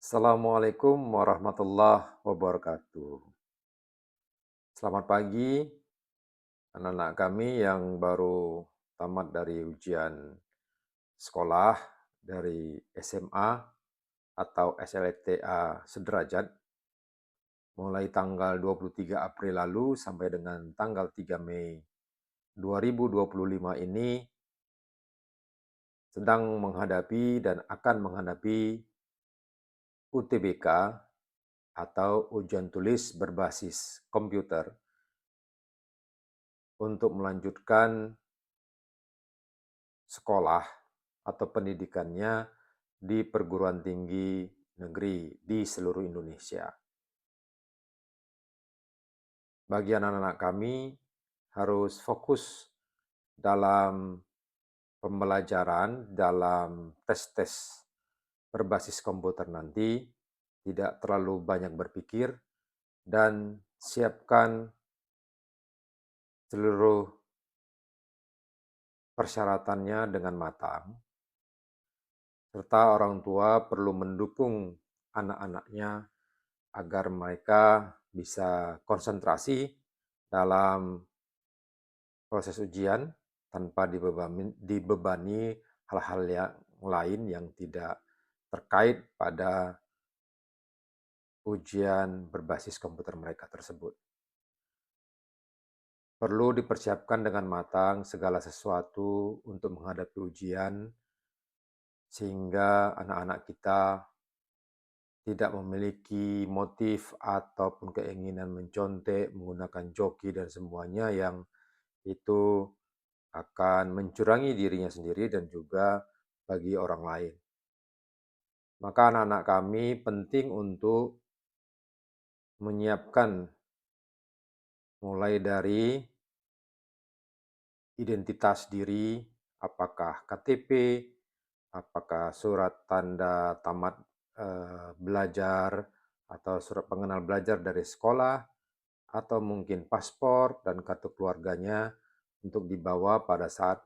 Assalamualaikum warahmatullahi wabarakatuh. Selamat pagi anak-anak kami yang baru tamat dari ujian sekolah dari SMA atau SLTA sederajat mulai tanggal 23 April lalu sampai dengan tanggal 3 Mei 2025 ini sedang menghadapi dan akan menghadapi UTBK atau ujian tulis berbasis komputer untuk melanjutkan sekolah atau pendidikannya di perguruan tinggi negeri di seluruh Indonesia. Bagi anak-anak kami harus fokus dalam pembelajaran, dalam tes-tes berbasis komputer nanti, tidak terlalu banyak berpikir, dan siapkan seluruh persyaratannya dengan matang, serta orang tua perlu mendukung anak-anaknya agar mereka bisa konsentrasi dalam proses ujian tanpa dibebani hal-hal yang lain yang tidak terkait pada ujian berbasis komputer mereka tersebut. Perlu dipersiapkan dengan matang segala sesuatu untuk menghadapi ujian, sehingga anak-anak kita tidak memiliki motif ataupun keinginan mencontek, menggunakan joki dan semuanya yang itu akan mencurangi dirinya sendiri dan juga bagi orang lain. Maka anak-anak kami penting untuk menyiapkan mulai dari identitas diri, apakah KTP, apakah surat tanda tamat belajar, atau surat pengenal belajar dari sekolah, atau mungkin paspor dan kartu keluarganya untuk dibawa pada saat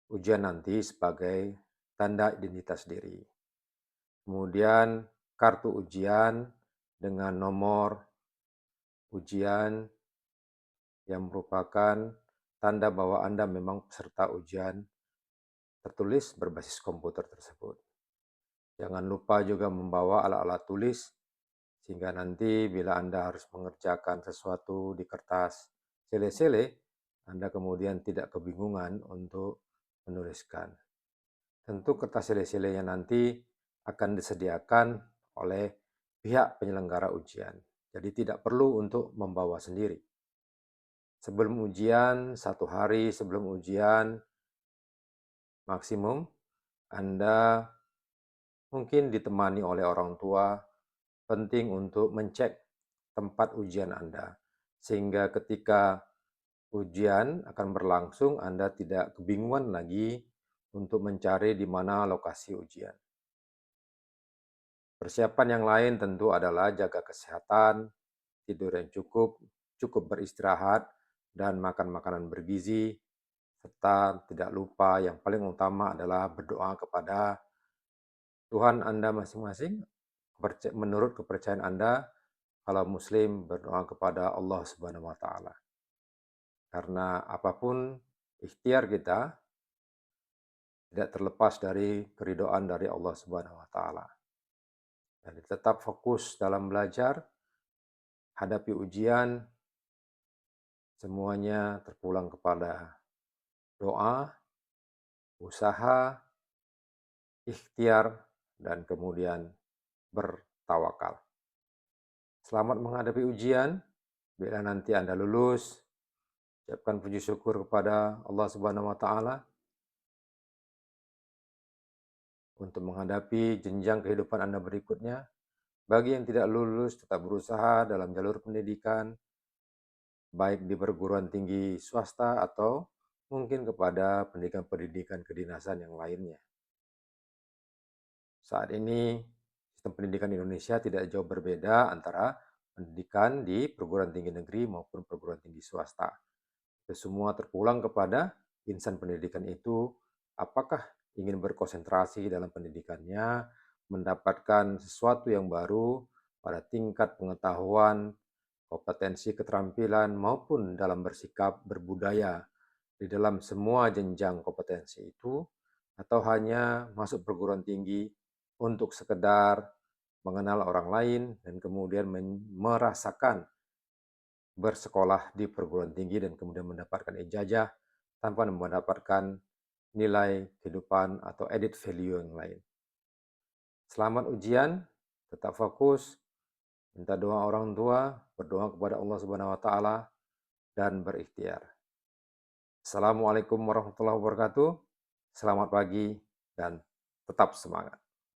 ujian nanti sebagai tanda identitas diri. Kemudian kartu ujian dengan nomor ujian yang merupakan tanda bahwa Anda memang peserta ujian tertulis berbasis komputer tersebut. Jangan lupa juga membawa alat-alat tulis, sehingga nanti bila Anda harus mengerjakan sesuatu di kertas sele-sele, Anda kemudian tidak kebingungan untuk menuliskan. Tentu kertas sele-selenya nanti akan disediakan oleh pihak penyelenggara ujian. Jadi tidak perlu untuk membawa sendiri. Sebelum ujian, 1 hari sebelum ujian maksimum, Anda mungkin ditemani oleh orang tua, penting untuk mencek tempat ujian Anda. Sehingga ketika ujian akan berlangsung, Anda tidak kebingungan lagi untuk mencari di mana lokasi ujian. Persiapan yang lain tentu adalah jaga kesehatan, tidur yang cukup, cukup beristirahat, dan makan makanan bergizi, serta tidak lupa yang paling utama adalah berdoa kepada Tuhan Anda masing-masing. Menurut kepercayaan Anda, kalau Muslim berdoa kepada Allah Subhanahu wa Ta'ala. Karena apapun ikhtiar kita tidak terlepas dari keridhaan dari Allah Subhanahu wa Ta'ala. Jadi tetap fokus dalam belajar, hadapi ujian, semuanya terpulang kepada doa, usaha, ikhtiar, dan kemudian bertawakal. Selamat menghadapi ujian. Bila nanti Anda lulus, ucapkan puji syukur kepada Allah Subhanahu wa Ta'ala untuk menghadapi jenjang kehidupan Anda berikutnya. Bagi yang tidak lulus, tetap berusaha dalam jalur pendidikan, baik di perguruan tinggi swasta atau mungkin kepada pendidikan-pendidikan kedinasan yang lainnya. Saat ini, sistem pendidikan Indonesia tidak jauh berbeda antara pendidikan di perguruan tinggi negeri maupun perguruan tinggi swasta. Itu semua terpulang kepada insan pendidikan itu, apakah ingin berkonsentrasi dalam pendidikannya, mendapatkan sesuatu yang baru pada tingkat pengetahuan, kompetensi keterampilan, maupun dalam bersikap berbudaya di dalam semua jenjang kompetensi itu, atau hanya masuk perguruan tinggi untuk sekedar mengenal orang lain dan kemudian merasakan bersekolah di perguruan tinggi dan kemudian mendapatkan ijazah tanpa mendapatkan nilai kehidupan atau added value yang lain. Selamat ujian, tetap fokus, minta doa orang tua, berdoa kepada Allah Subhanahu wa taala dan berikhtiar. Assalamualaikum warahmatullahi wabarakatuh. Selamat pagi dan tetap semangat.